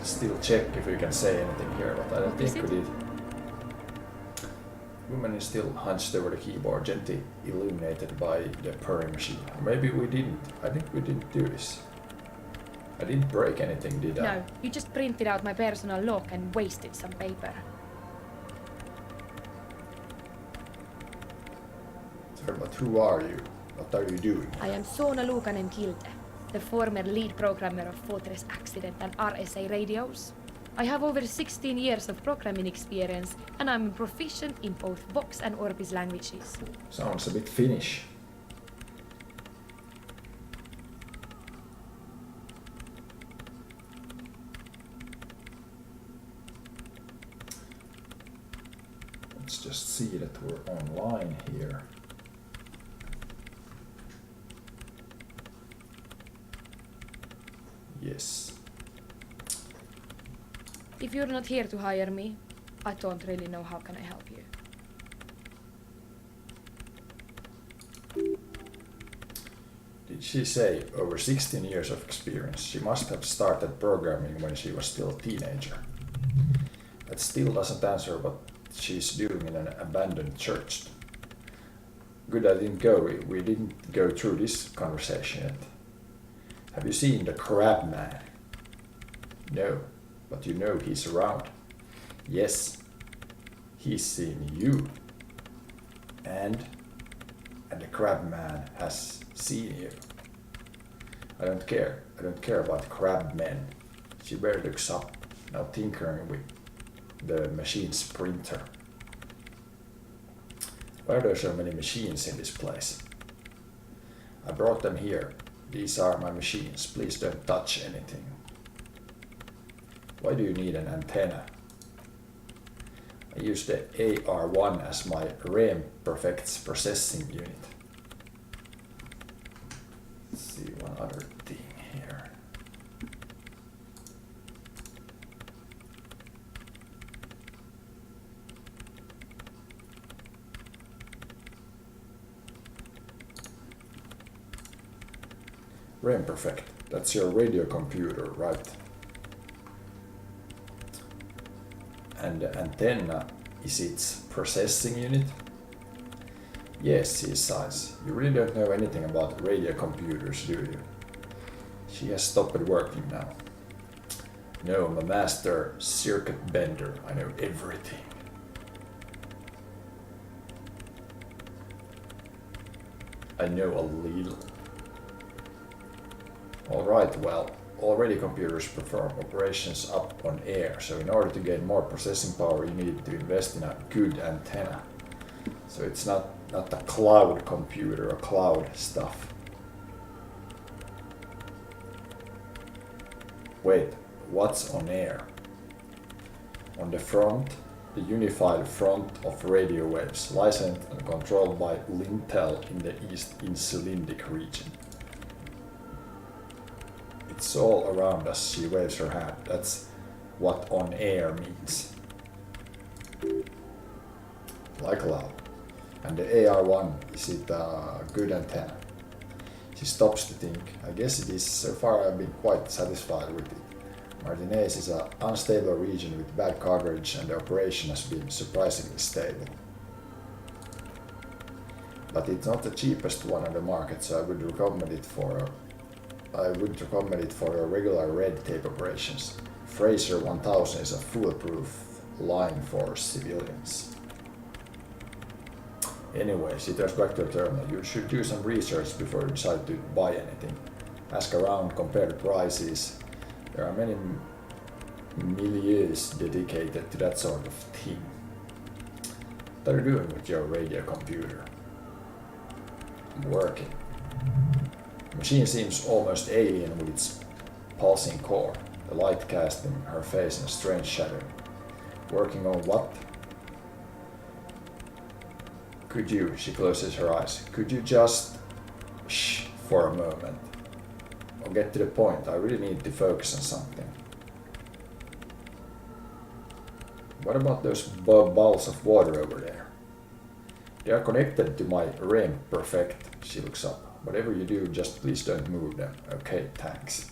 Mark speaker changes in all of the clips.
Speaker 1: still check if we can say anything here, but I don't think we did. Woman is still hunched over the keyboard, gently illuminated by the purring machine. Maybe we didn't. I think we didn't do this. I didn't break anything, did I?
Speaker 2: No, you just printed out my personal log and wasted some paper.
Speaker 1: Sorry, but who are you? What are you doing?
Speaker 2: I am Sona Luukanen-Kilte, the former lead programmer of Fortress Accident and RSA radios. I have over 16 years of programming experience, and I'm proficient in both Vox and Orbis languages.
Speaker 1: Sounds a bit Finnish. Let's just see that we're online here. Yes.
Speaker 2: If you're not here to hire me, I don't really know how can I help you.
Speaker 1: Did she say over 16 years of experience? She must have started programming when she was still a teenager. That still doesn't answer what she's doing in an abandoned church. Good I didn't go. We didn't go through this conversation yet. Have you seen the Crab Man? No, but you know he's around. Yes, he's seen you. And the Crab Man has seen you. I don't care. I don't care about crab men. She barely looks up, now tinkering with the machine's printer. Why are there so many machines in this place? I brought them here. These are my machines. Please don't touch anything. Why do you need an antenna? I use the AR1 as my RAM Perfect's processing unit. Let's see one other thing here. RAM Perfect, that's your radio computer, right? And the antenna is its processing unit? Yes, he sighs. You really don't know anything about radio computers, do you? She has stopped working now. No, I'm a master circuit bender. I know everything. I know a little. Alright, well, already computers perform operations up on air, so in order to get more processing power you need to invest in a good antenna. So it's not a cloud computer or cloud stuff. Wait, what's on air? On the front, the unified front of radio waves, licensed and controlled by Lintel in the East Insulindic region. It's all around us, she waves her hand. That's what on air means. Like loud. And the AR1, is it a good antenna? She stops to think. I guess it is. So far I've been quite satisfied with it. Martinez is an unstable region with bad coverage and the operation has been surprisingly stable. But it's not the cheapest one on the market, so I would recommend it for your regular red tape operations. Fraser 1000 is a foolproof line for civilians. Anyway, she turns back to the terminal. You should do some research before you decide to buy anything. Ask around, compare the prices. There are many milieus dedicated to that sort of thing. What are you doing with your radio computer? I'm working. The machine seems almost alien with its pulsing core, the light casting her face in a strange shadow. Working on what? Could you, she closes her eyes, could you just shh for a moment? Or get to the point, I really need to focus on something. What about those bowls of water over there? They are connected to my RAM Perfect, she looks up. Whatever you do, just please don't move them. Okay, thanks.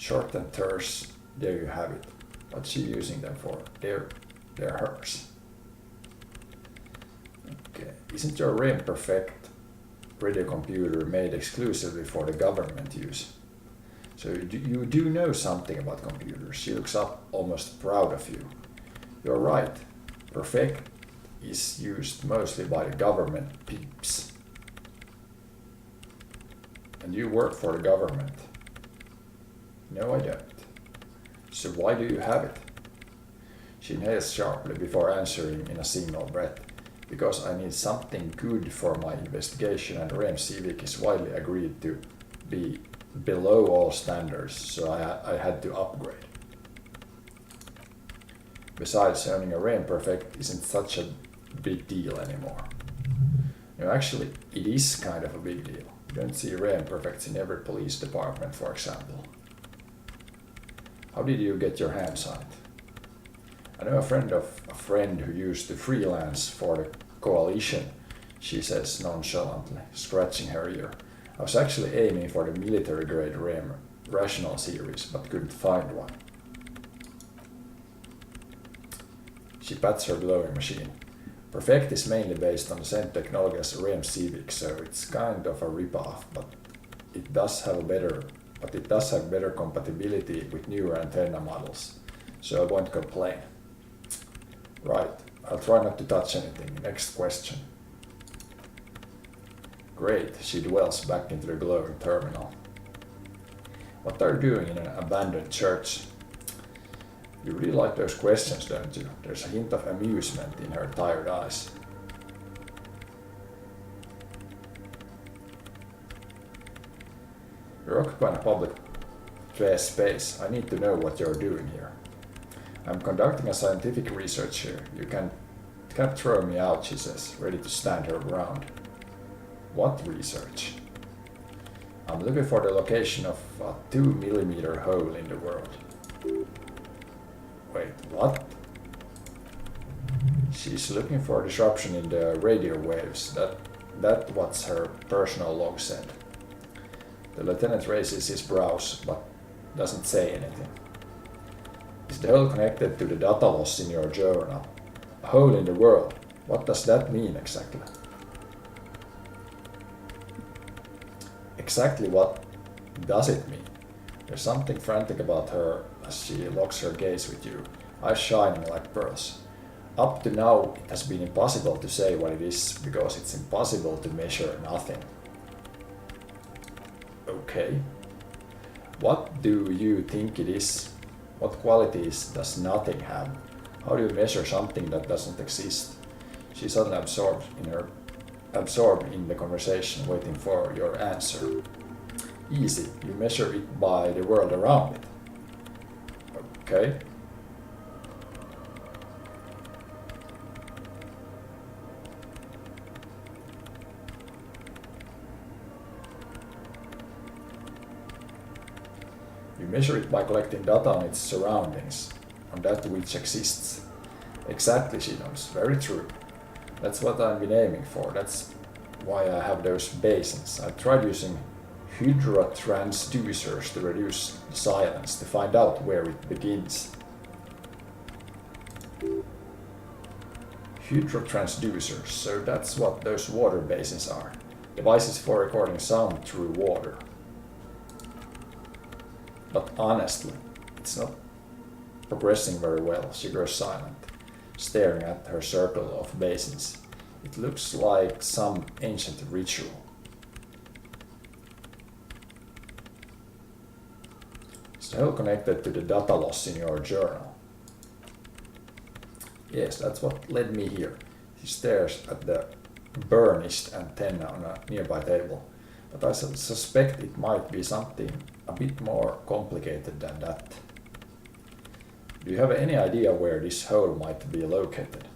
Speaker 1: Short and terse, there you have it. What's she using them for? They're hers. Okay. Isn't your REM Perfect radio computer made exclusively for the government use? So you do know something about computers. She looks up almost proud of you. You're right. Perfect is used mostly by the government peeps. And you work for the government. No, I don't. So why do you have it? She inhales sharply before answering in a single breath. Because I need something good for my investigation, and REM Civic is widely agreed to be below all standards, so I had to upgrade. Besides, owning a REM Perfect isn't such a big deal anymore. No, actually, it is kind of a big deal. You don't see REM Perfects in every police department, for example. How did you get your hands on it? I know a friend of a friend who used to freelance for the coalition, she says nonchalantly, scratching her ear. I was actually aiming for the military-grade REM Rational series, but couldn't find one. She pats her glowing machine. Perfect is mainly based on the same technology as REM Civic, so it's kind of a rip-off, but it does have better compatibility with newer antenna models, so I won't complain. Right, I'll try not to touch anything. Next question. Great, she dwells back into the glowing terminal. What are you doing in an abandoned church? You really like those questions, don't you? There's a hint of amusement in her tired eyes. You're occupying a public space. I need to know what you're doing here. I'm conducting a scientific research here. You can't throw me out, she says, ready to stand her ground. What research? I'm looking for the location of a 2 mm hole in the world. Wait, what? She's looking for disruption in the radio waves. That's what her personal log said. The lieutenant raises his brows, but doesn't say anything. Is the hole connected to the data loss in your journal? A hole in the world. What does that mean exactly? Exactly what does it mean? There's something frantic about her as she locks her gaze with you, eyes shining like pearls. Up to now, it has been impossible to say what it is because it's impossible to measure nothing. Okay. What do you think it is? What qualities does nothing have? How do you measure something that doesn't exist? She's suddenly absorbed in the conversation, waiting for your answer. Easy, you measure it by the world around it. Okay. You measure it by collecting data on its surroundings, on that which exists. Exactly, she nods. Very true. That's what I've been aiming for. That's why I have those basins. I've tried using hydrotransducers to reduce the silence, to find out where it begins. Hydrotransducers, so that's what those water basins are. Devices for recording sound through water. But honestly, it's not progressing very well. She grows silent, staring at her circle of basins. It looks like some ancient ritual. Is the hole connected to the data loss in your journal? Yes, that's what led me here. She stares at the burnished antenna on a nearby table, but I suspect it might be something a bit more complicated than that. Do you have any idea where this hole might be located?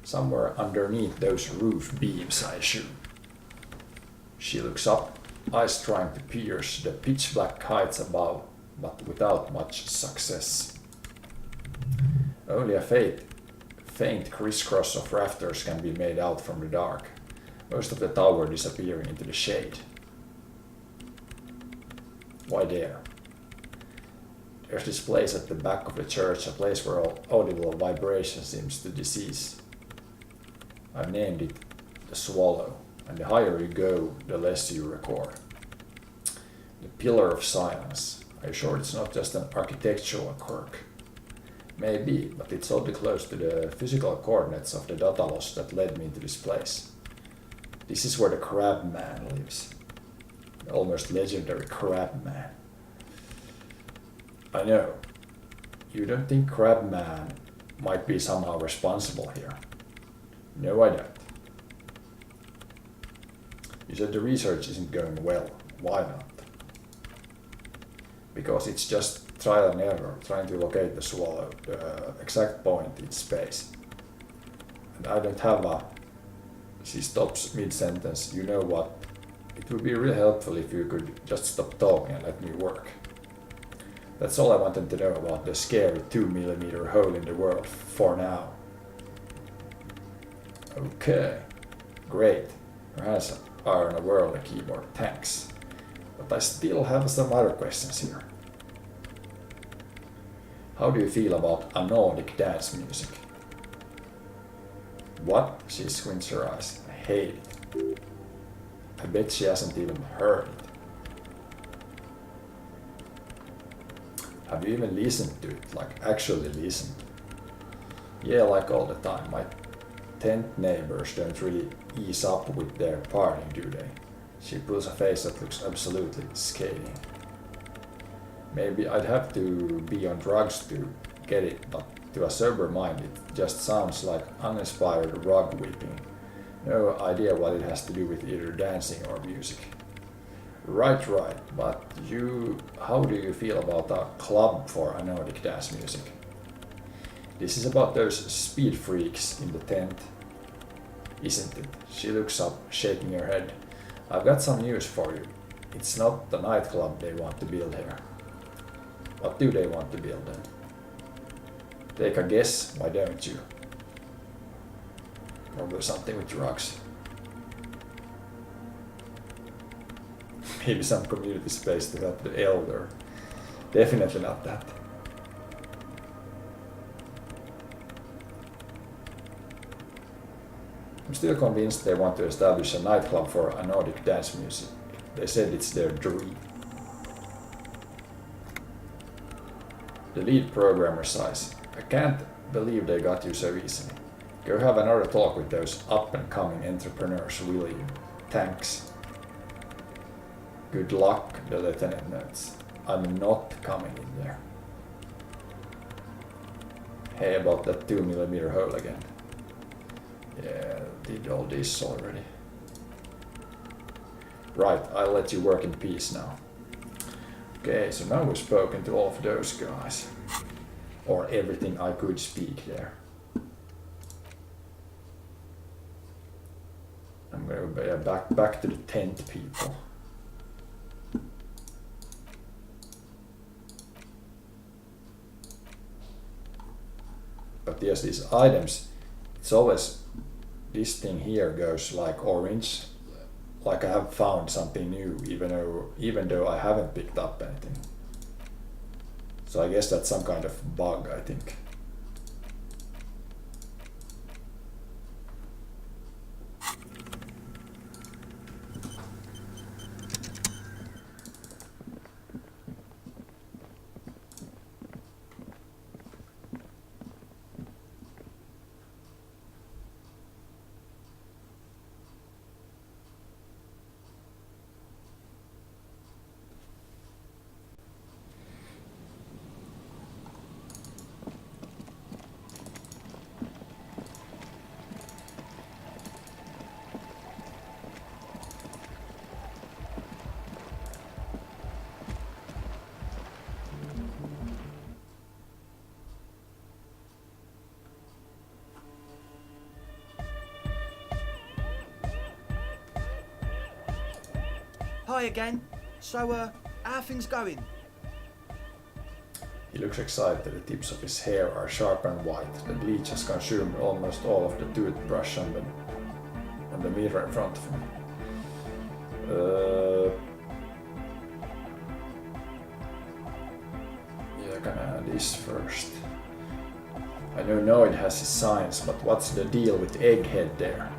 Speaker 1: Somewhere underneath those roof beams, I assume. She looks up, eyes trying to pierce the pitch-black heights above, but without much success. Only a faint crisscross of rafters can be made out from the dark, most of the tower disappearing into the shade. Why there? There's this place at the back of the church, a place where all audible vibration seems to cease. I've named it the Swallow, and the higher you go, the less you record. The Pillar of Silence. Are you sure it's not just an architectural quirk? Maybe, but it's oddly close to the physical coordinates of the data loss that led me to this place. This is where the Crab Man lives. The almost legendary Crab Man. I know. You don't think Crab Man might be somehow responsible here? No, I don't. You said the research isn't going well. Why not? Because it's just trial and error, trying to locate the Swallow, the exact point in space. And I don't have a... She stops mid-sentence. You know what? It would be really helpful if you could just stop talking and let me work. That's all I wanted to know about the scary 2mm hole in the world for now. Okay, great. Your hands are on a world keyboard, thanks. But I still have some other questions here. How do you feel about a Nordic dance music? What? She squints her eyes. I hate it. I bet she hasn't even heard it. Have you even listened to it? Like actually listened? Yeah, like all the time. My tent neighbors don't really ease up with their partying, do they? She pulls a face that looks absolutely scathing. Maybe I'd have to be on drugs to get it, but to a sober mind it just sounds like uninspired rug whipping. No idea what it has to do with either dancing or music. Right, but how do you feel about a club for Nordic dance music? This is about those speed freaks in the tent, isn't it? She looks up, shaking her head. I've got some news for you. It's not the nightclub they want to build here. What do they want to build then? Take a guess, why don't you? Probably something with drugs. Maybe some community space to help the elder. Definitely not that. I'm still convinced they want to establish a nightclub for a Nordic dance music. They said it's their dream. The lead programmer sighs. I can't believe they got you so easily. Go have another talk with those up-and-coming entrepreneurs, will you? Thanks. Good luck, the lieutenant notes. I'm not coming in there. Hey, about that 2mm hole again. Yeah, did all this already. Right, I'll let you work in peace now. Okay, so now we've spoken to all of those guys. Or everything I could speak there. I'm gonna go back to the tent people. But yes, these items, it's always, this thing here goes like orange, like I have found something new, even though I haven't picked up anything. So I guess that's some kind of bug, I think.
Speaker 3: Hi again. So, how are things going?
Speaker 1: He looks excited. The tips of his hair are sharp and white. The bleach has consumed almost all of the toothbrush on the mirror in front of him. this first. I know Noid has his signs, but what's the deal with Egghead there?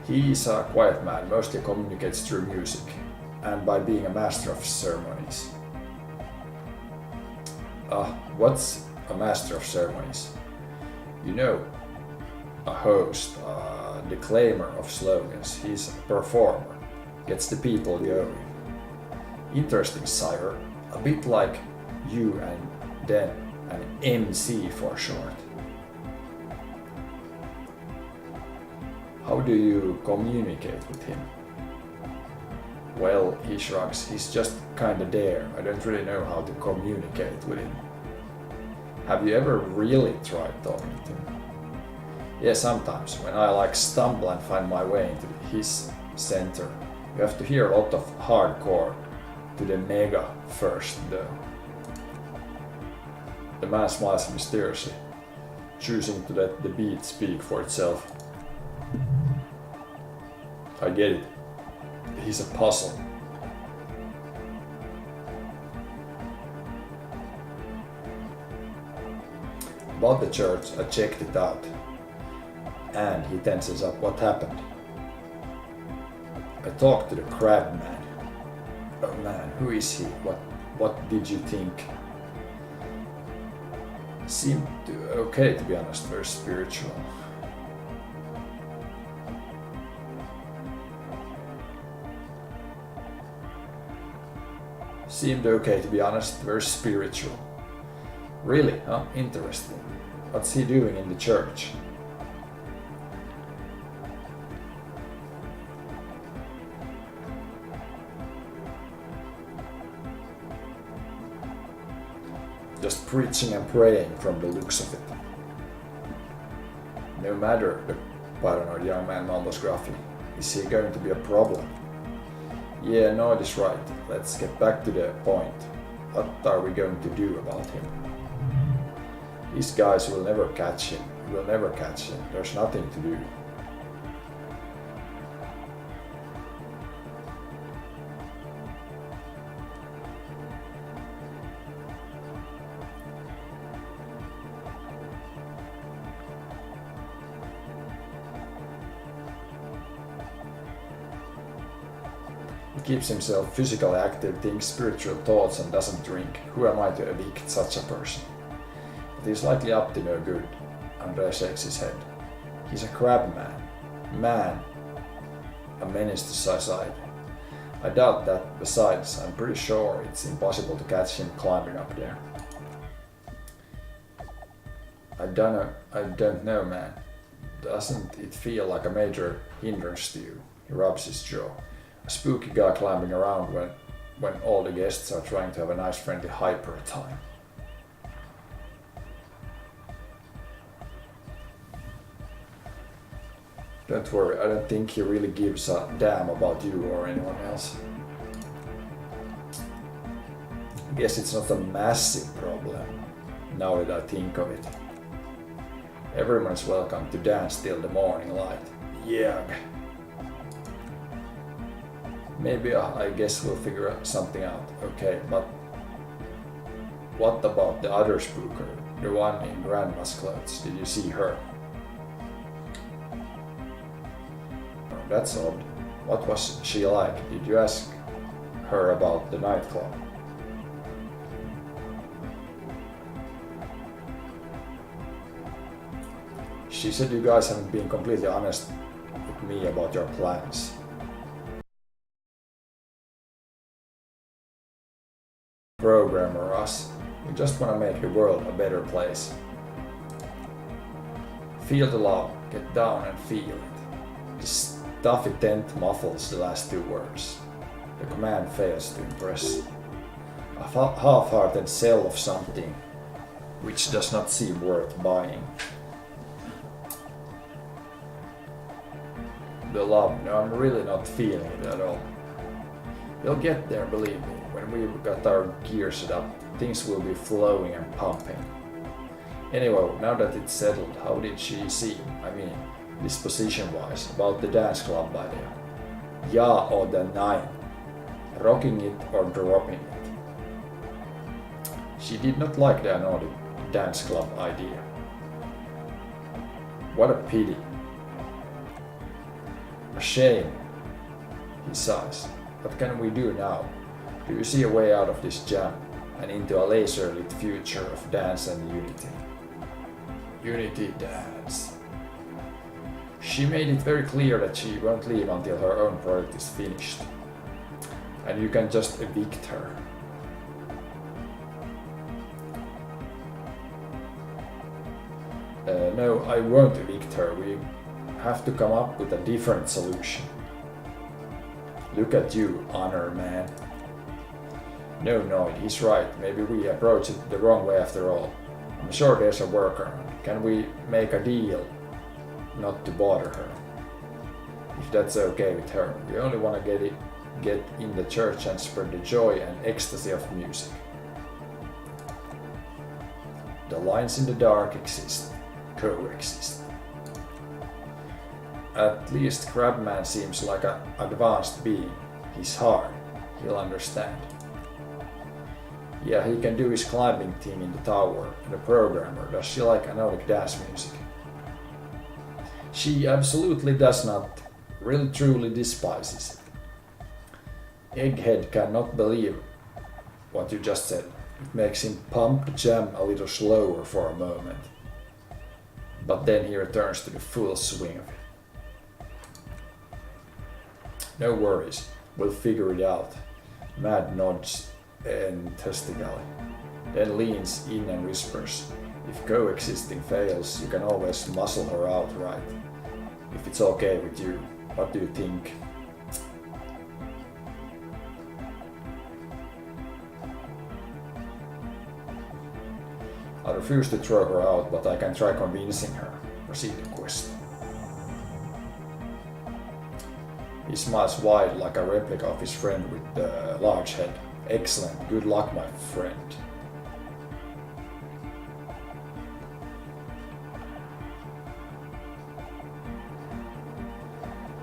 Speaker 1: He's a quiet man, mostly communicates through music, and by being a master of ceremonies. What's a master of ceremonies? You know, a host, a declaimer of slogans. He's a performer, gets the people going. Interesting, sire. A bit like you and then an MC for short. How do you communicate with him? Well, he shrugs. He's just kinda there. I don't really know how to communicate with him. Have you ever really tried talking to him? Yeah, sometimes, when I stumble and find my way into his center. You have to hear a lot of hardcore to the mega first, though. The man smiles mysteriously, choosing to let the beat speak for itself. I get it. He's a puzzle. About the church, I checked it out. And he tenses up. What happened? I talked to the crab man. Oh man, who is he? What did you think? Seemed okay, to be honest, very spiritual. Seemed okay, to be honest, very spiritual. Really, huh? Interesting. What's he doing in the church? Just preaching and praying from the looks of it. No matter, the paranoid young man mumbles gruffly. Is he going to be a problem? Yeah, no, it is right. Let's get back to the point. What are we going to do about him? These guys will never catch him. We'll never catch him. There's nothing to do. He keeps himself physically active, thinks spiritual thoughts and doesn't drink. Who am I to evict such a person? But he's likely up to no good. Andrei shakes his head. He's a crab man. A menace to society. I doubt that. Besides, I'm pretty sure it's impossible to catch him climbing up there. I don't know, man. Doesn't it feel like a major hindrance to you? He rubs his jaw. A spooky guy climbing around when all the guests are trying to have a nice friendly hyper time. Don't worry, I don't think he really gives a damn about you or anyone else. I guess it's not a massive problem, now that I think of it. Everyone's welcome to dance till the morning light. Yeah. Maybe I guess we'll figure something out. Okay, but what about the other spooker? The one in grandma's clothes? Did you see her? Oh, that's odd. What was she like? Did you ask her about the nightclub? She said you guys haven't been completely honest with me about your plans. Programmer us. We just want to make the world a better place. Feel the love, get down and feel it. The stuffy tent muffles the last two words. The command fails to impress. A half-hearted sell of something which does not seem worth buying. The love, no, I'm really not feeling it at all. We'll get there, believe me. When we've got our gear set up, things will be flowing and pumping. Anyway, now that it's settled, how did she seem? I mean, disposition-wise, about the dance club idea. Ja oder nein? Rocking it or dropping it? She did not like the Nordic dance club idea. What a pity. A shame, he sighs. What can we do now? Do you see a way out of this jam and into a laser-lit future of dance and unity? Unity dance. She made it very clear that she won't leave until her own project is finished. And you can just evict her. No, I won't evict her. We have to come up with a different solution. Look at you, honor man. No, he's right. Maybe we approach it the wrong way after all. I'm sure there's a workaround. Can we make a deal not to bother her? If that's okay with her. We only want to get in the church and spread the joy and ecstasy of music. The lines in the dark exist. Coexist. At least Crabman seems like an advanced being. He's hard. He'll understand. Yeah, he can do his climbing thing in the tower. And the programmer, does she like Nordic dance music? She absolutely does not. Really truly despises it. Egghead cannot believe what you just said. It makes him pump the jam a little slower for a moment. But then he returns to the full swing of it. No worries, we'll figure it out. Mad nods enthusiastically, then leans in and whispers, if coexisting fails, you can always muscle her out, right? If it's okay with you, what do you think? I refuse to throw her out, but I can try convincing her. Proceed the quest. He smiles wide like a replica of his friend with the large head. Excellent, good luck, my friend.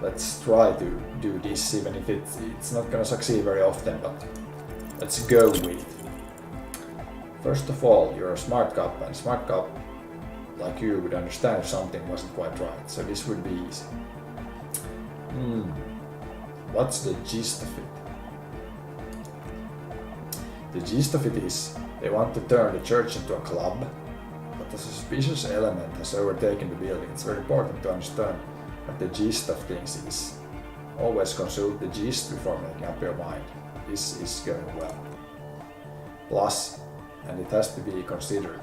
Speaker 1: Let's try to do this, even if it's not gonna succeed very often, but let's go with it. First of all, you're a smart cop, and smart cop like you would understand if something wasn't quite right, so this would be easy. What's the gist of it? The gist of it is, they want to turn the church into a club, but a suspicious element has overtaken the building. It's very important to understand what the gist of things is. Always consult the gist before making up your mind. This is going well. Plus, and it has to be considered,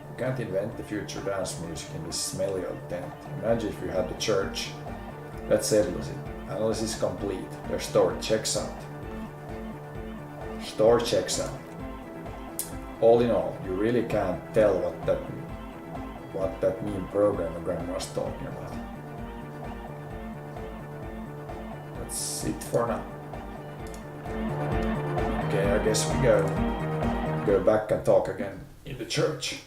Speaker 1: you can't invent the future dance music in this smelly old tent. Imagine if you had the church. That settles it. Analysis complete. Their store checks out. Store checks out. All in all, you really can't tell what that mean programmer grandma was talking about. That's it for now. Okay, I guess we go back and talk again in the church.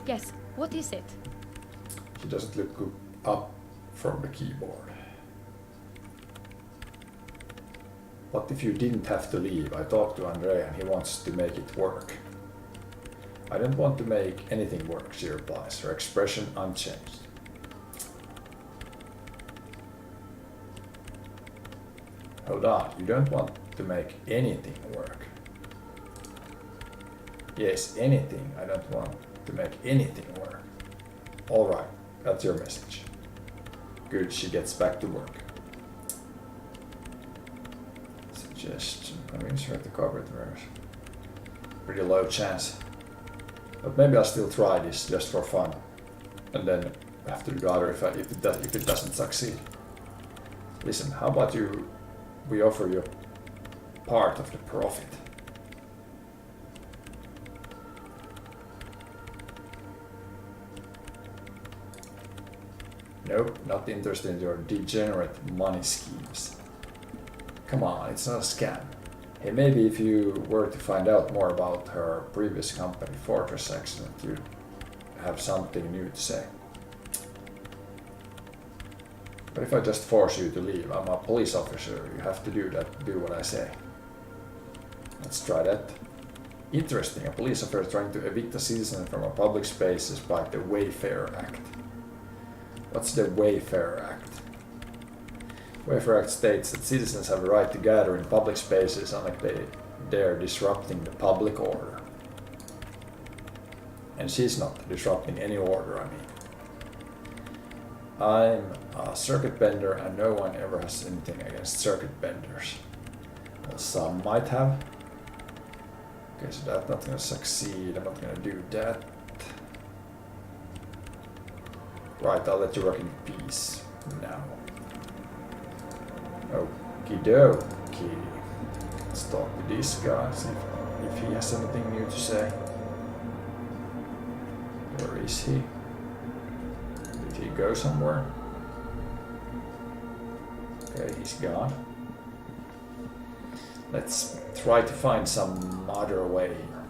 Speaker 2: Yes, what is it?
Speaker 1: She doesn't look up from the keyboard. What if you didn't have to leave? I talked to Andre and he wants to make it work. I don't want to make anything work, she replies, her expression unchanged. Hold on, you don't want to make anything work. Yes, anything. I don't want to make anything work. Alright, that's your message. Good, she gets back to work. Suggestion, convince her to cover the verse. pretty low chance. But maybe I'll still try this just for fun. And then after the daughter if it doesn't succeed. Listen, how about we offer you part of the profit? Nope, not interested in your degenerate money schemes. Come on, it's not a scam. Hey, maybe if you were to find out more about her previous company, Fortress Accident, you'd have something new to say. But if I just force you to leave, I'm a police officer, you have to do what I say. Let's try that. Interesting, a police officer trying to evict a citizen from a public space is by the Wayfarer Act. What's the Wayfarer Act? Wayfarer Act states that citizens have a right to gather in public spaces unless they're disrupting the public order. And she's not disrupting any order, I mean. I'm a circuit bender and no one ever has anything against circuit benders. Well, some might have. Okay, so that's not gonna succeed, I'm not gonna do that. Right, I'll let you work in peace now. Okie dokie. Let's talk to this guy, see if he has anything new to say. Where is he? Did he go somewhere? Okay, he's gone. Let's try to find some other way here.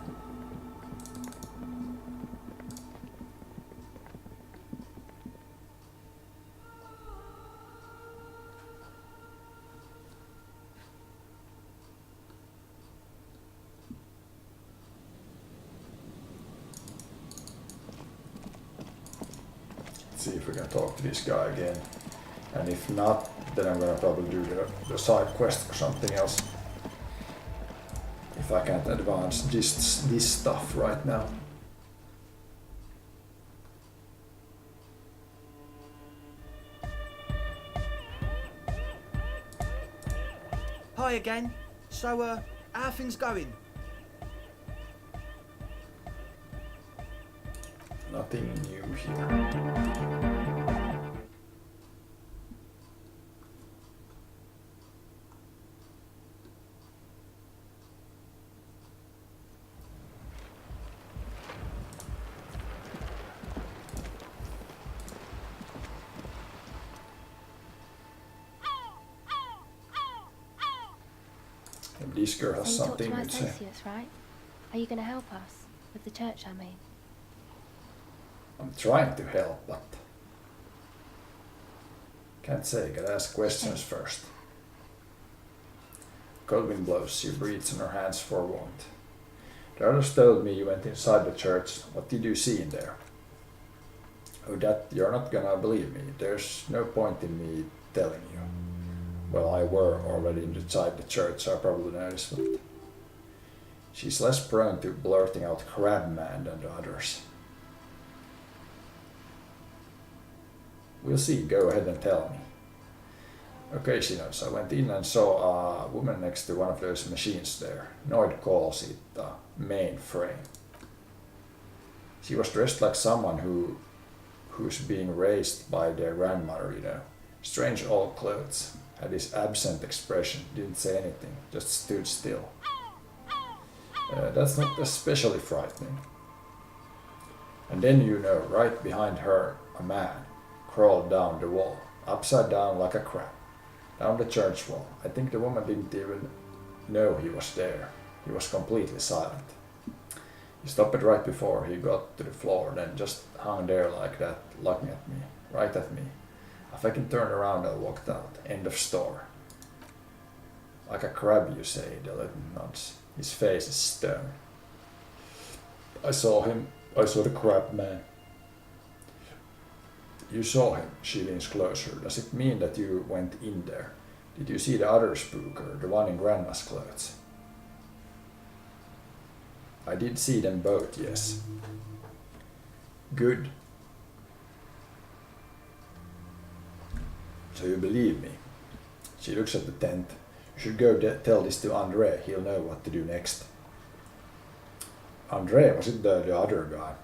Speaker 1: See if we can talk to this guy again, and if not, then I'm gonna probably do the side quest or something else if I can't advance this stuff right now.
Speaker 3: Hi again. So, how are things going?
Speaker 1: Nothing new here. And this girl has
Speaker 4: So you talked to
Speaker 1: something
Speaker 4: my
Speaker 1: to say.
Speaker 4: associates, right? Are you going to help us? With the church, I mean.
Speaker 1: I'm trying to help, but can't say. Gotta ask questions first. Cold wind blows. She breathes on her hands for warmth. The others told me you went inside the church. What did you see in there? Oh, that you're not gonna believe me. There's no point in me telling you. Well, I were already inside the church, so I probably noticed, but she's less prone to blurting out Crabman than the others. We'll see, go ahead and tell me. Okay, she knows. I went in and saw a woman next to one of those machines there. Noid calls it a mainframe. She was dressed like someone who's being raised by their grandmother, you know. Strange old clothes. Had this absent expression, didn't say anything, just stood still. That's not especially frightening. And then, you know, right behind her, a man crawled down the wall, upside down like a crab, down the church wall. I think the woman didn't even know he was there. He was completely silent. He stopped right before he got to the floor, then just hung there like that, looking at me, right at me. If I can turn around, I walked out. End of story. Like a crab, you say, the little nods. His face is stern. I saw him. I saw the crab man. You saw him. She leans closer. Does it mean that you went in there? Did you see the other spooker, the one in Grandma's clothes? I did see them both, yes. Good. So you believe me? She looks at the tent. You should go tell this to André. He'll know what to do next. Andre, was it the other guy?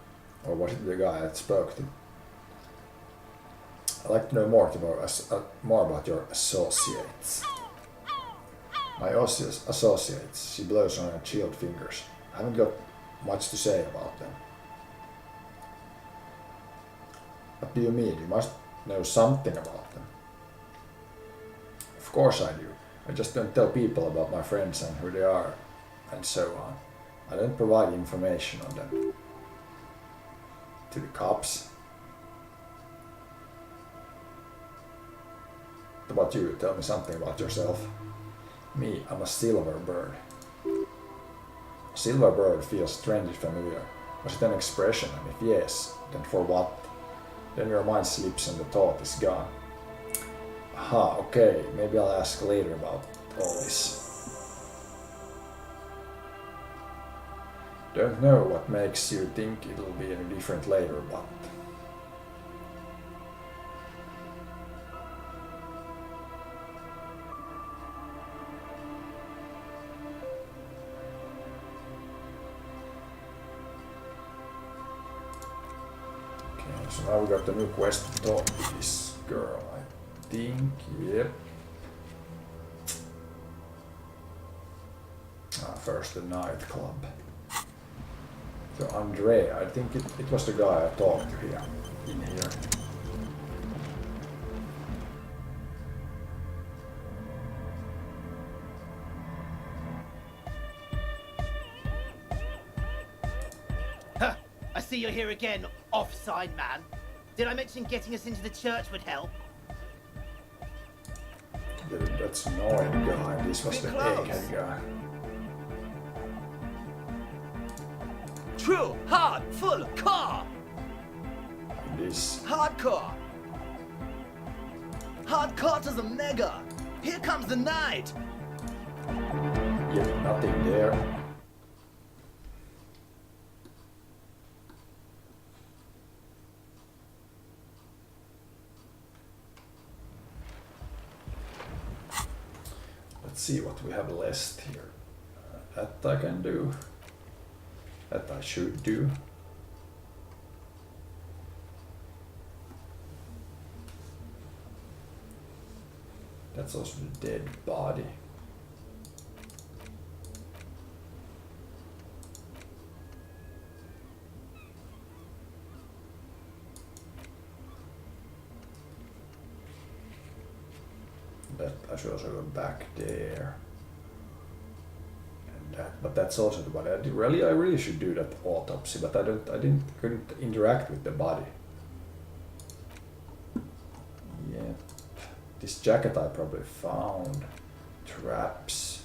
Speaker 1: Or was it the guy that spoke to? I'd like to know more about your associates. My associates, she blows on her chilled fingers. I haven't got much to say about them. What do you mean? You must know something about them. Of course I do. I just don't tell people about my friends and who they are, and so on. I don't provide information on them. To the cops. What about you? Tell me something about yourself. Me, I'm a silver bird. A silver bird feels strangely familiar. Was it an expression? And if yes, then for what? Then your mind slips and the thought is gone. Aha, okay, maybe I'll ask later about all this. Don't know what makes you think it'll be any different later, but... Okay, so now we got the new quest to talk to this girl, I think, yep. First the nightclub. So Andre, I think it was the guy I talked to here, in here.
Speaker 3: Ha! I see you're here again, offside man. Did I mention getting us into the church would help?
Speaker 1: That's annoying guy. This was the egghead guy.
Speaker 3: True, hard, full, car!
Speaker 1: This.
Speaker 3: Hardcore! Hardcore to the mega! Here comes the night!
Speaker 1: Yep, nothing there. Let's see what we have left here. That I can do. That I should do. That's also the dead body. That I should also go back there. And that, but that's also the body. I really should do that autopsy, but couldn't interact with the body. Yep. This jacket I probably found. Traps.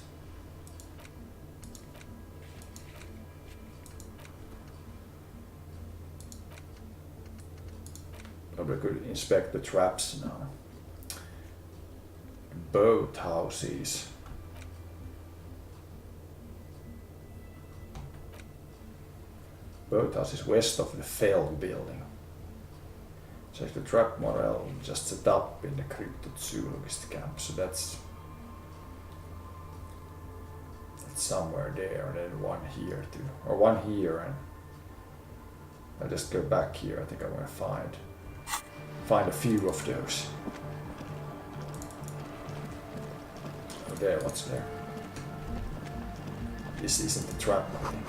Speaker 1: Probably could inspect the traps now. Boat houses. Boat house is west of the Feld building. Check the trap model just set up in the cryptozoologist camp, so that's somewhere there, and then one here too, or one here, and I'll just go back here. I think I'm gonna find a few of those. Okay, what's there? This isn't the trap, I think.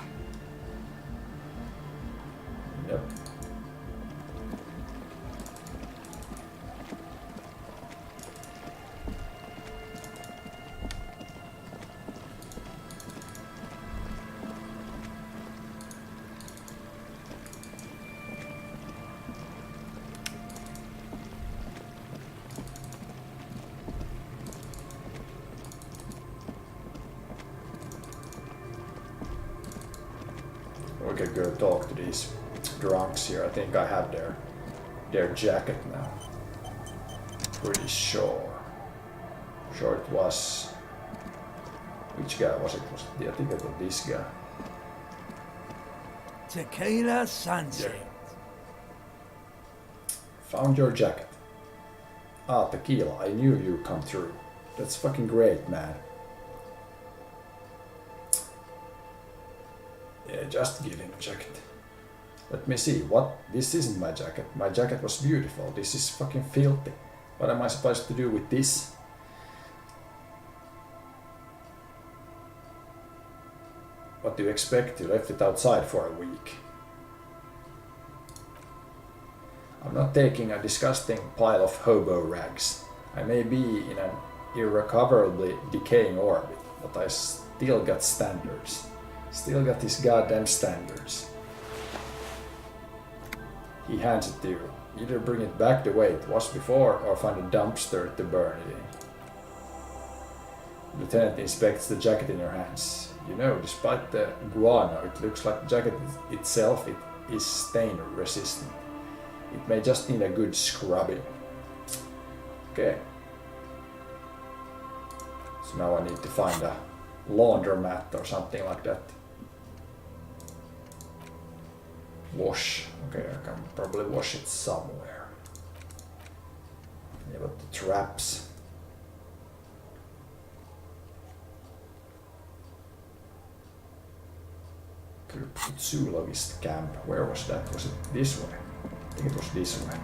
Speaker 1: Nope. We could go talk to these drunks here. I think I have their jacket now. Pretty sure. Sure it was. Which guy was it? I think it was this guy.
Speaker 5: Tequila Sunset.
Speaker 1: Yeah. Found your jacket. Ah, tequila. I knew you'd come through. That's fucking great, man. Yeah, just give him a jacket. Let me see, what? This isn't my jacket. My jacket was beautiful. This is fucking filthy. What am I supposed to do with this? What do you expect? You left it outside for a week. I'm not taking a disgusting pile of hobo rags. I may be in an irrecoverably decaying orbit, but I still got standards. Still got these goddamn standards. He hands it to you. Either bring it back the way it was before or find a dumpster to burn it in. The lieutenant inspects the jacket in your hands. You know, despite the guano, it looks like the jacket itself is stain resistant. It may just need a good scrubbing. Okay. So now I need to find a laundromat or something like that. Wash. Okay, I can probably wash it somewhere. Yeah, but the traps. Zoologist camp. Where was that? Was it this way? I think it was this way.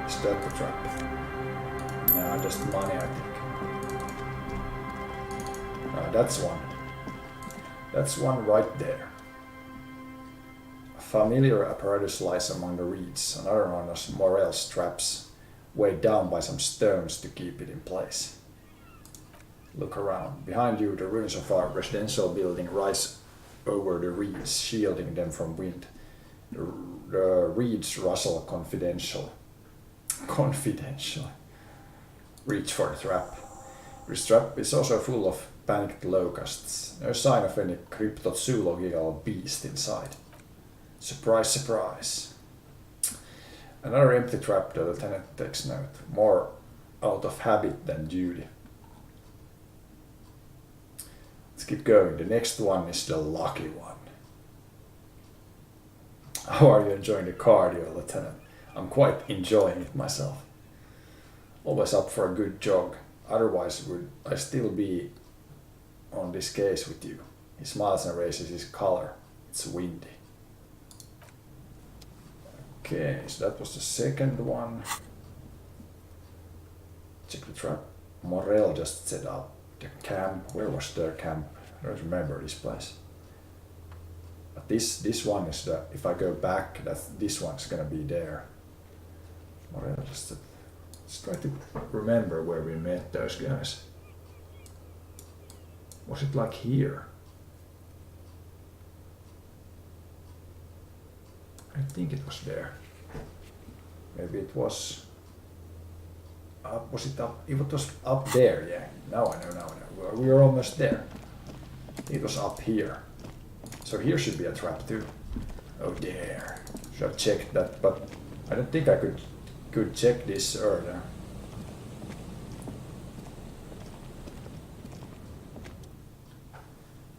Speaker 1: Is that the trap? Nah, just money, I think. That's one. That's one right there. A familiar apparatus lies among the reeds, another known as Morel's traps, weighed down by some stones to keep it in place. Look around. Behind you, the ruins of our residential building rise over the reeds, shielding them from wind. The reeds rustle confidentially. Reach for the trap. This trap is also full of panicked locusts. No sign of any cryptozoological beast inside. Surprise, surprise. Another empty trap, the lieutenant takes note. More out of habit than duty. Let's keep going. The next one is the lucky one. How are you enjoying the cardio, Lieutenant? I'm quite enjoying it myself. Always up for a good jog. Otherwise, would I still be on this case with you? He smiles and raises his collar. It's windy. Okay, so that was the second one. Check the trap. Morel just set up the camp. Where was their camp? I don't remember this place. But this one is the, if I go back, this one's gonna be there. Morel just, let's try to remember where we met those guys. Was it like here? I think it was there. Maybe it was up, was it up? It was up there, yeah. Now I know. We are almost there. It was up here. So here should be a trap too. Oh there. Should have checked that, but I don't think I could check this earlier.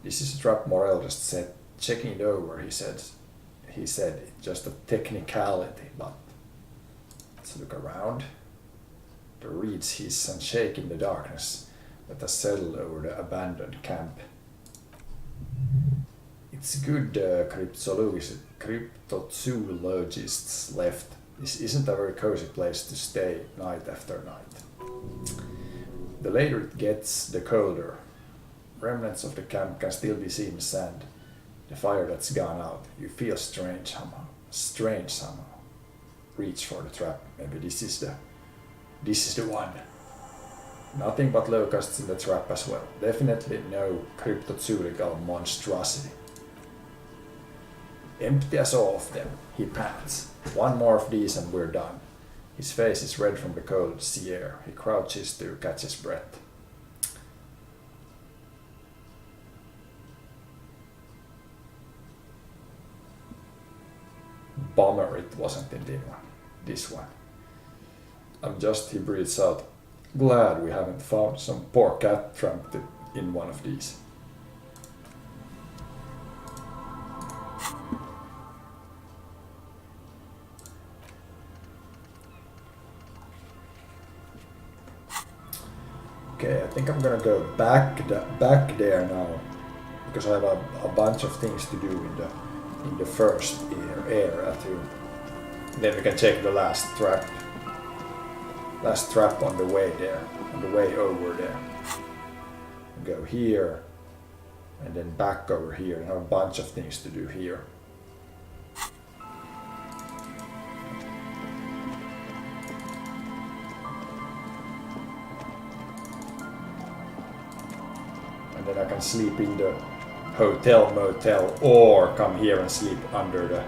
Speaker 1: This is a trap Morel just said. Checking it over, he said it's just a technicality, but let's look around. The reeds hiss and shake in the darkness that has settled over the abandoned camp. It's good cryptozoologists left. This isn't a very cozy place to stay night after night. The later it gets, the colder. Remnants of the camp can still be seen in the sand. The fire that's gone out. You feel strange somehow. Reach for the trap. Maybe this is the one. Nothing but locusts in the trap as well. Definitely no cryptozoological monstrosity. Empty as all of them, he pants. One more of these and we're done. His face is red from the cold sea air. He crouches to catch his breath. Bummer it wasn't indeed one. this one. He breathes out, glad we haven't found some poor cat trapped in one of these. Okay, I think I'm gonna go back there now, because I have a bunch of things to do in the first area too. Then we can check the last trap on the way there, on the way over there. Go here, and then back over here, and have a bunch of things to do here. And then I can sleep in the hotel, motel, or come here and sleep under the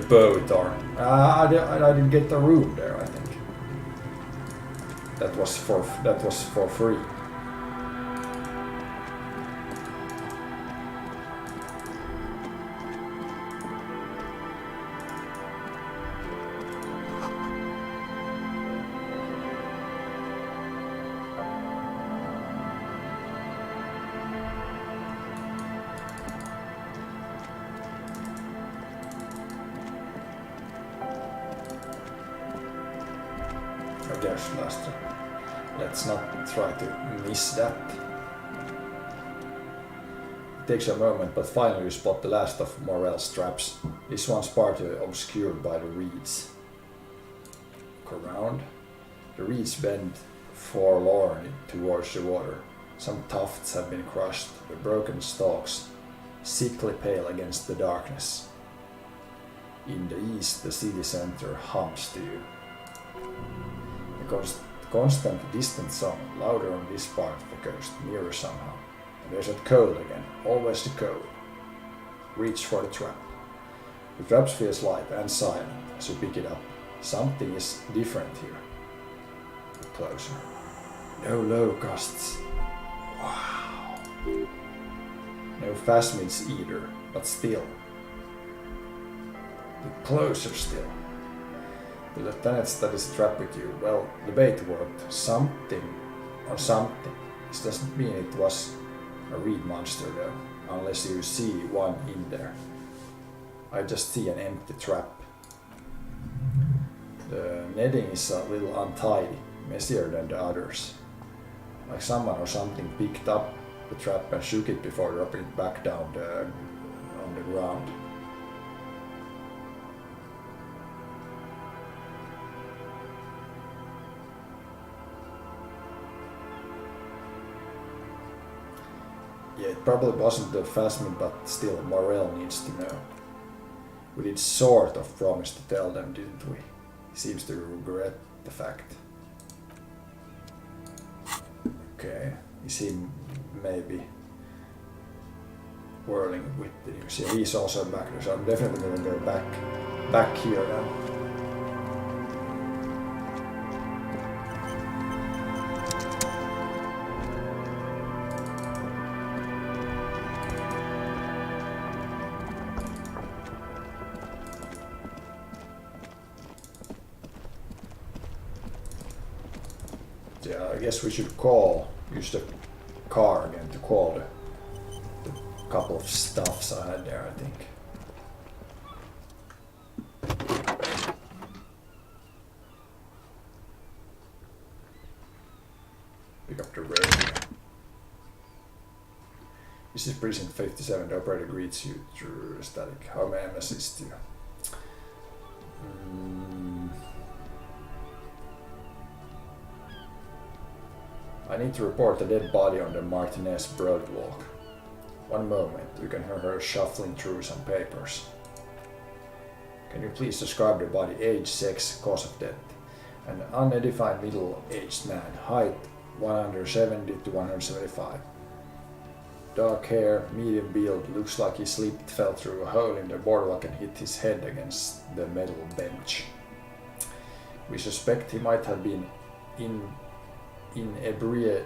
Speaker 1: boat, or I didn't get the room there. I think that was for free. There's last one. Let's not try to miss that. It takes a moment, but finally you spot the last of Morel's traps. This one's partly obscured by the reeds. Look around. The reeds bend forlornly towards the water. Some tufts have been crushed, the broken stalks sickly pale against the darkness. In the east, the city center hums to you. Constant distant song, louder on this part of the coast, nearer somehow. And there's that code again, always the code. Reach for the trap. The trap feels light and silent as you pick it up. Something is different here. Closer. No locusts. Wow. No phasmids either, but still. Get closer still. The lieutenant studies trap with you. Well, the bait worked. Something or something. This doesn't mean it was a reed monster though, unless you see one in there. I just see an empty trap. The netting is a little untidy, messier than the others. Like someone or something picked up the trap and shook it before dropping it back down on the ground. Yeah, it probably wasn't the phasmid, but still, Morel needs to know. We did sort of promise to tell them, didn't we? He seems to regret the fact. Okay, is he maybe whirling with the news? Yeah, he's also back there, so I'm definitely gonna go back here now. Yeah, I guess we should use the car again to call the couple of stuffs I had there, I think. Pick up the radio. This is Precinct 57, the operator greets you through static. How may I assist you? I need to report a dead body on the Martinez Broadwalk. One moment, you can hear her shuffling through some papers. Can you please describe the body, age, sex, cause of death? An unidentified middle-aged man, height 170 to 175. Dark hair, medium build, looks like he slipped, fell through a hole in the boardwalk and hit his head against the metal bench. We suspect he might have been inebriated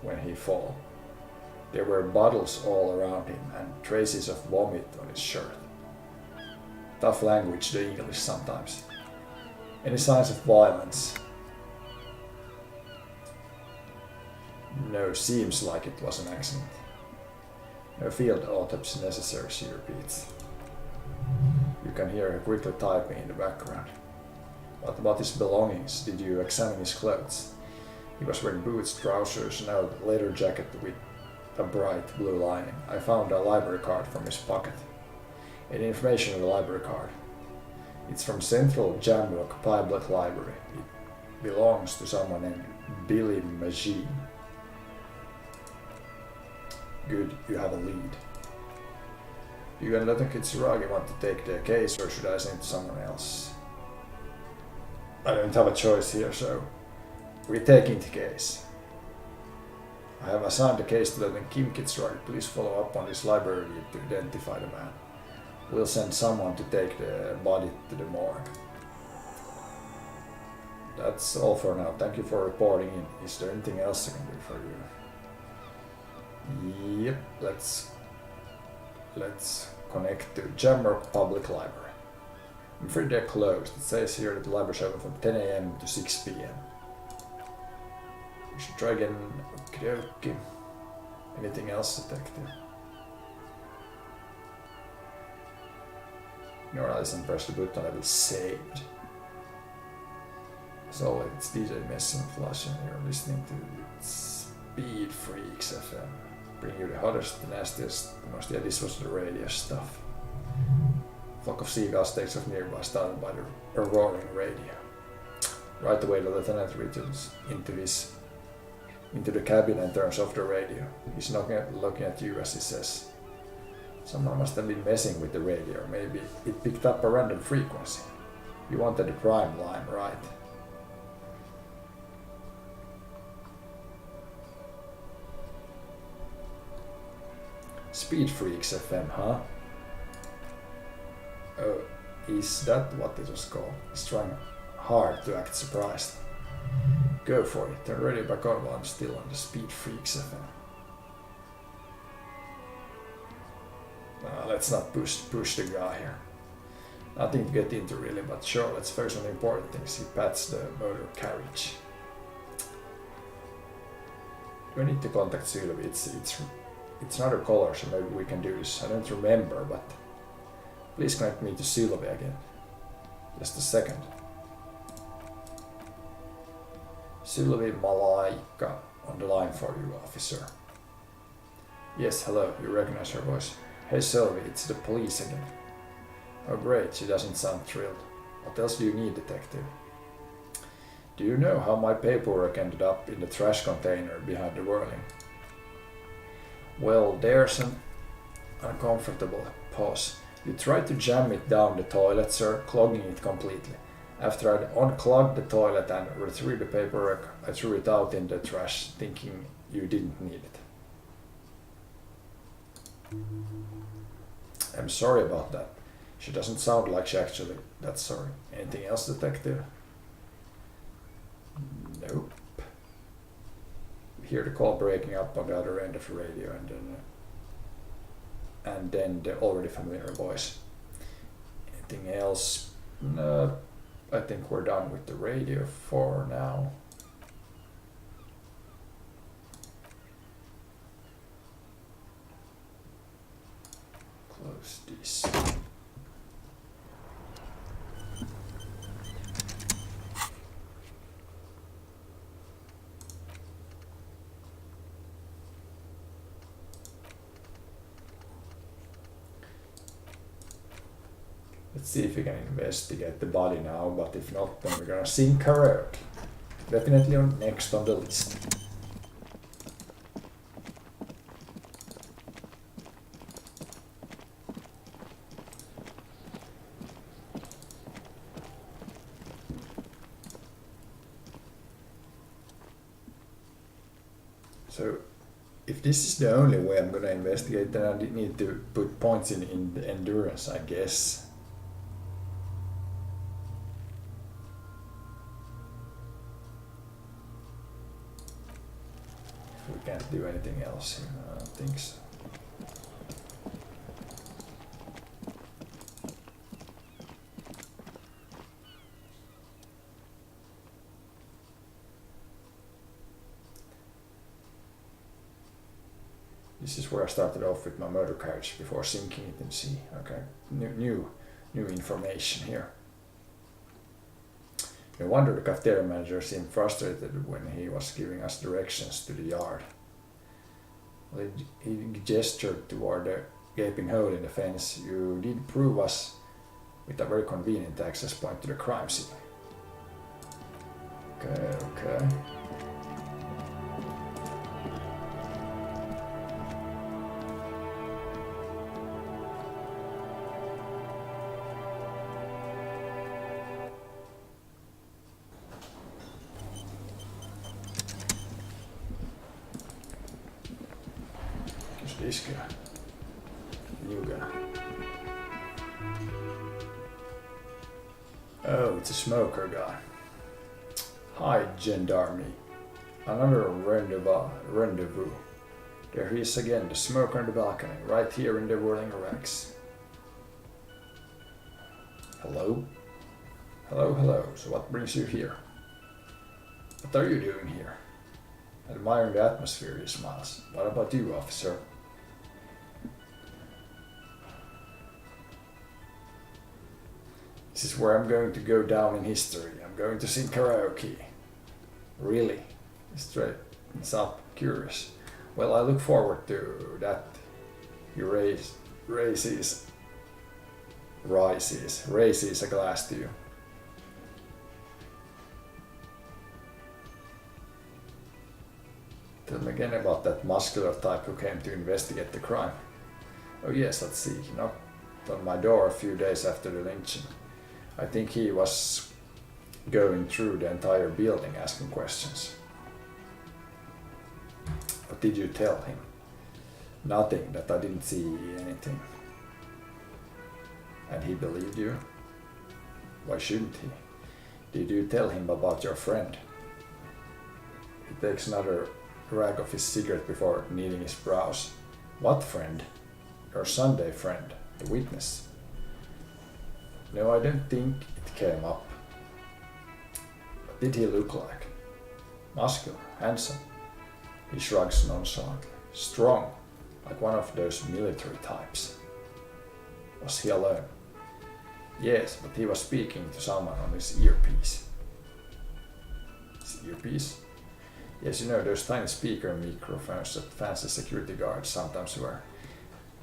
Speaker 1: when he fell. There were bottles all around him and traces of vomit on his shirt. Tough language, the English sometimes. Any signs of violence? No, seems like it was an accident. No field autopsy necessary, she repeats. You can hear her quickly typing in the background. What about his belongings? Did you examine his clothes? He was wearing boots, trousers, and a leather jacket with a bright blue lining. I found a library card from his pocket. Any information on the library card? It's from Central Jamrock Public Library. It belongs to someone named Billy Magee. Good, you have a lead. Do you and Dr. Kitsuragi want to take the case, or should I send it to someone else? I don't have a choice here, so we're taking the case. I have assigned the case to Lieutenant Kim Kitsuragi. Please follow up on this library to identify the man. We'll send someone to take the body to the morgue. That's all for now. Thank you for reporting in. Is there anything else I can do for you? Yep, let's connect to Jamrock Public Library. I'm afraid they're closed. It says here that the library is open from 10 AM to 6 PM. We should try again. Okay. Anything else, detective? Ignore Alice and press the button that is saved. So it's DJ Messing Flush and you're listening to Speed Freaks FM. Bring you the hottest, the nastiest, the most, yeah, this was the radio stuff. Flock of seagulls takes off nearby, startled by the roaring radio. Right away the lieutenant returns into the cabin and turns off the radio. He's looking at you as he says, someone must have been messing with the radio, or maybe it picked up a random frequency. You wanted the prime line, right? Speed Freaks FM, huh? Oh, is that what it was called? He's trying hard to act surprised. Go for it, turn radio back on while I'm still on the Speed Freaks FM. Let's not push the guy here. Nothing to get into really, but sure, let's focus on the important things. He pats the motor carriage. We need to contact Sylvie. It's another caller, so maybe we can do this. I don't remember, but please connect me to Sylvie again. Just a second. Sylvie Malaika on the line for you, officer. Yes, hello, you recognize her voice. Hey Sylvie, it's the police again. Oh great, she doesn't sound thrilled. What else do you need, detective? Do you know how my paperwork ended up in the trash container behind the whirling? Well, there's an uncomfortable pause. You tried to jam it down the toilet, sir, clogging it completely. After I'd unclogged the toilet and retrieved the paperwork, I threw it out in the trash, thinking you didn't need it. I'm sorry about that. She doesn't sound like she actually that's sorry. Anything else, detective? Nope. We hear the call breaking up on the other end of the radio and then the already familiar voice. Anything else? No, I think we're done with the radio for now. Close this. Let's see if we can investigate the body now, but if not, then we're gonna sink her out. Definitely next on the list. So, if this is the only way I'm gonna investigate, then I need to put points in the endurance, I guess. We can't do anything else here, I don't think so. This is where I started off with my motor carriage before sinking it in sea. Okay, new information here. No wonder the cafeteria manager seemed frustrated when he was giving us directions to the yard. Well, he gestured toward the gaping hole in the fence. You did prove us with a very convenient access point to the crime scene. Okay. Who's this guy? New guy. Oh, it's a smoker guy. Hi, gendarme. Another rendezvous. There he is again, the smoker on the balcony, right here in the whirling rags. Hello? Hello. So what brings you here? What are you doing here? Admiring the atmosphere, he smiles. What about you, officer? This is where I'm going to go down in history. I'm going to sing karaoke. Really? Straight up curious. Well, I look forward to that. He raises a glass to you. Tell me again about that muscular type who came to investigate the crime. Oh yes, let's see. He knocked on my door a few days after the lynching. I think he was going through the entire building asking questions. What did you tell him? Nothing, that I didn't see anything. And he believed you? Why shouldn't he? Did you tell him about your friend? He takes another drag of his cigarette before kneading his brows. What friend? Your Sunday friend, the witness. No, I don't think it came up. What did he look like? Muscular, handsome. He shrugs nonchalantly. Strong, like one of those military types. Was he alone? Yes, but he was speaking to someone on his earpiece. His earpiece? Yes, you know those tiny speaker microphones that fancy security guards sometimes wear.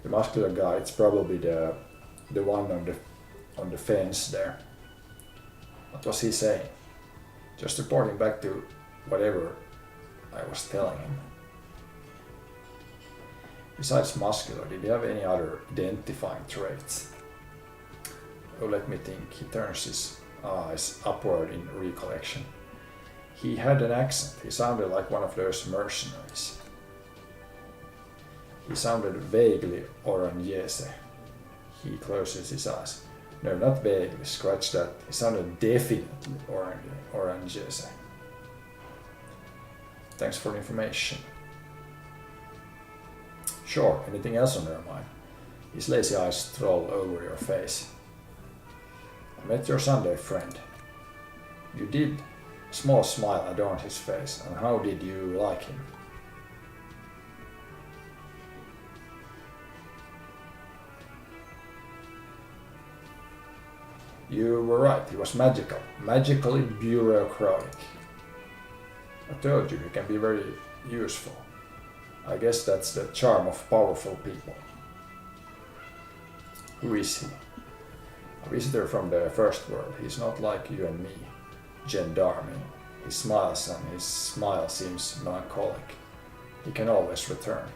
Speaker 1: The muscular guy, it's probably the one on the fence there. What was he saying? Just reporting back to whatever I was telling him. Besides muscular, did he have any other identifying traits? Oh, let me think. He turns his eyes upward in recollection. He had an accent. He sounded like one of those mercenaries. He sounded vaguely Orangese. He closes his eyes. No, not vaguely, scratch that. He sounded definitely Orangese. Thanks for the information. Sure, anything else on your mind? His lazy eyes stroll over your face. I met your Sunday friend. You did? A small smile adorned his face. And how did you like him? You were right, he was magical. Magically bureaucratic. I told you, he can be very useful. I guess that's the charm of powerful people. Who is he? A visitor from the first world. He's not like you and me. Gendarme. He smiles and his smile seems melancholic. He can always return.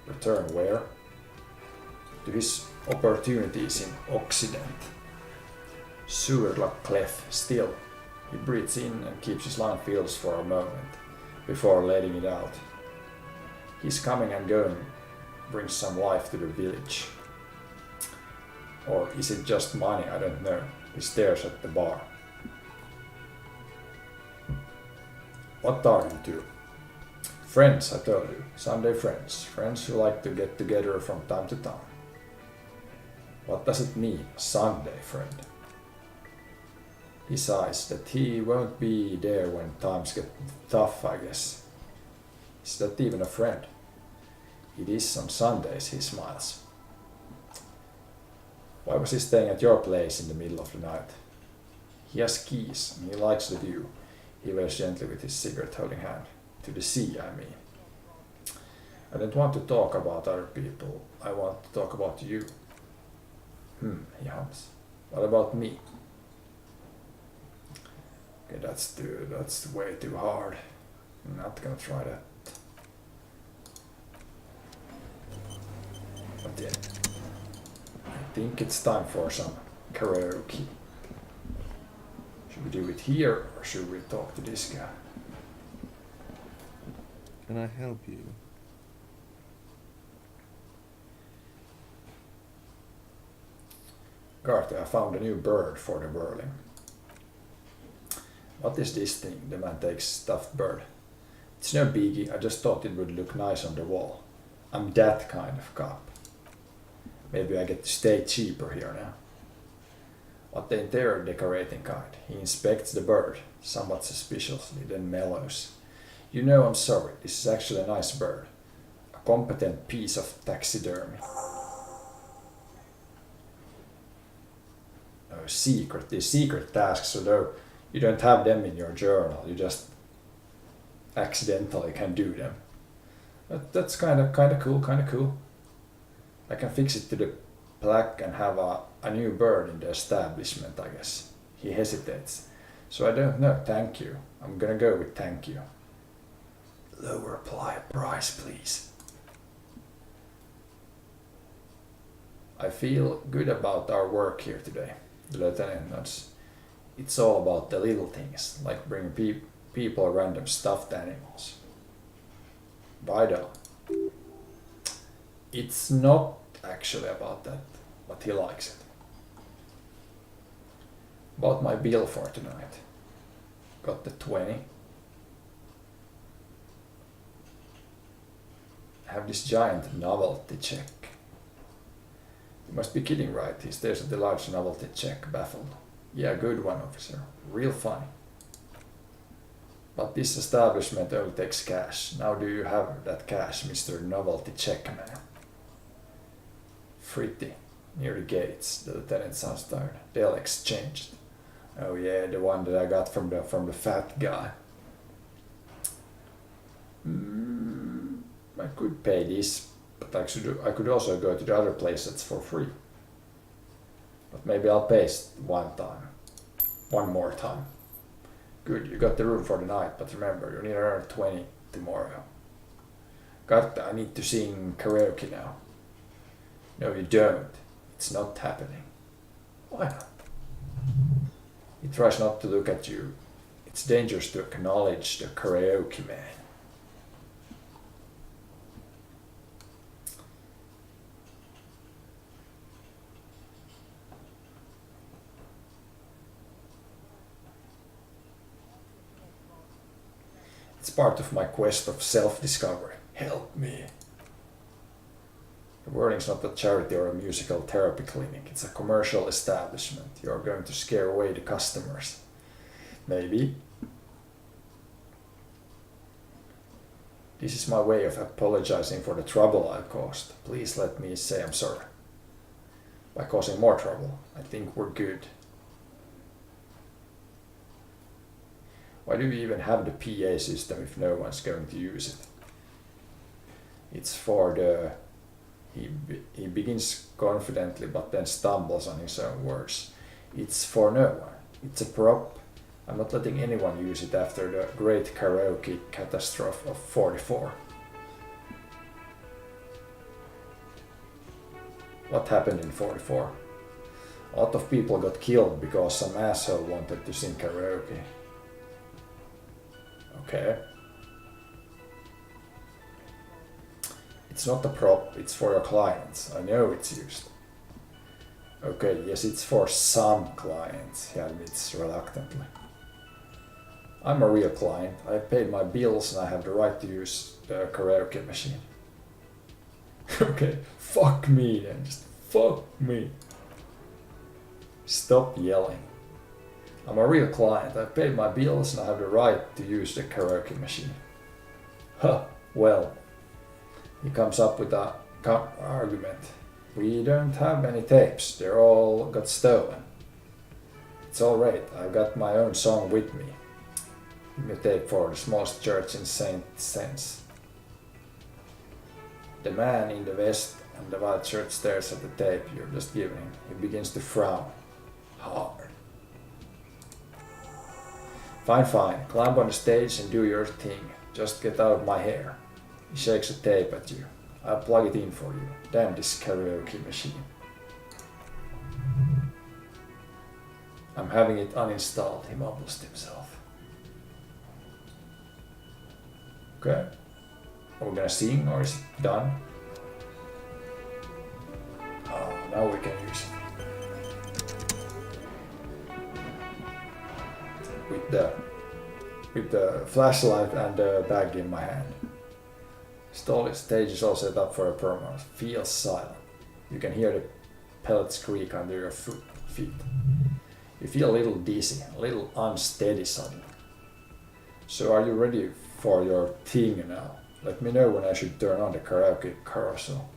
Speaker 1: Return where? To his opportunities in Occident. Sur la clef. Still, he breathes in and keeps his lung filled for a moment before letting it out. His coming and going brings some life to the village. Or is it just money? I don't know. He stares at the bar. What are you two? Friends, I told you. Sunday friends. Friends who like to get together from time to time. What does it mean, Sunday friend? He sighs that he won't be there when times get tough, I guess. Is that even a friend? It is on Sundays, he smiles. Why was he staying at your place in the middle of the night? He has keys and he likes the view. He waves gently with his cigarette holding hand. To the sea, I mean. I don't want to talk about other people. I want to talk about you. He hums. What about me? Okay, that's way too hard. I'm not gonna try that. But yeah, I think it's time for some karaoke. Should we do it here or should we talk to this guy?
Speaker 6: Can I help you?
Speaker 1: Garth, I found a new bird for the whirling. What is this thing? The man takes stuffed bird. It's no biggie, I just thought it would look nice on the wall. I'm that kind of cop. Maybe I get to stay cheaper here now. What the interior decorating kind? He inspects the bird, somewhat suspiciously, then mellows. You know, I'm sorry, this is actually a nice bird. A competent piece of taxidermy. Oh, secret. These secret tasks, although you don't have them in your journal, you just accidentally can do them. That's kind of cool. I can fix it to the plaque and have a new bird in the establishment, I guess. He hesitates. So I don't know, thank you. I'm gonna go with thank you. Lower price, please. I feel good about our work here today, the lieutenant nods. It's all about the little things, like bringing people random stuffed animals. Vital. It's not actually about that, but he likes it. About my bill for tonight. Got the 20. I have this giant novelty check. You must be kidding, right? He stares at the large novelty check, baffled. Yeah, good one, officer. Real funny. But this establishment only takes cash. Now do you have that cash, Mr. Novelty Check Man? Fritty, near the gates. The lieutenant sounds tired. They'll exchanged. Oh yeah, the one that I got from the fat guy. I could pay this, but I could also go to the other place that's for free. But maybe I'll pay one more time. Good, you got the room for the night, but remember, you need to earn 20 tomorrow. I need to sing karaoke now. No, you don't. It's not happening. Why not? He tries not to look at you. It's dangerous to acknowledge the karaoke man. It's part of my quest of self-discovery. Help me. The Whirling's not a charity or a musical therapy clinic. It's a commercial establishment. You're going to scare away the customers. Maybe. This is my way of apologizing for the trouble I caused. Please let me say I'm sorry. By causing more trouble, I think we're good. Why do we even have the PA system if no one's going to use it? It's for the... He begins confidently but then stumbles on his own words. It's for no one. It's a prop. I'm not letting anyone use it after the great karaoke catastrophe of 44. What happened in 44? A lot of people got killed because some asshole wanted to sing karaoke. Okay. It's not a prop, it's for your clients. I know it's used. Okay, yes, it's for some clients, he admits reluctantly. I'm a real client. I've paid my bills and I have the right to use the karaoke machine. Okay, fuck me then, just fuck me. Stop yelling. I'm a real client. I've paid my bills and I have the right to use the karaoke machine. Huh, well. He comes up with a argument. We don't have any tapes. They're all got stolen. It's alright. I've got my own song with me. Give me a tape for the smallest church in St. Saints. The man in the vest and the white shirt stares at the tape you're just giving him. He begins to frown. Hard. Fine. Climb on the stage and do your thing. Just get out of my hair. He shakes a tape at you. I'll plug it in for you. Damn this karaoke machine. I'm having it uninstalled, he mumbles to himself. Okay. Are we gonna sing or is it done? Oh, now we can use it. With the flashlight and the bag in my hand. Stage is all set up for a performance. Feels silent. You can hear the pellets creak under your feet. You feel a little dizzy, a little unsteady suddenly. So are you ready for your thing now? Let me know when I should turn on the karaoke carousel.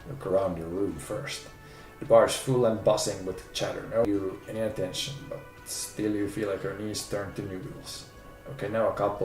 Speaker 1: Look around your room first. The bar is full and buzzing with chatter. No you any attention, but still you feel like your knees turn to noodles. Okay, now a couple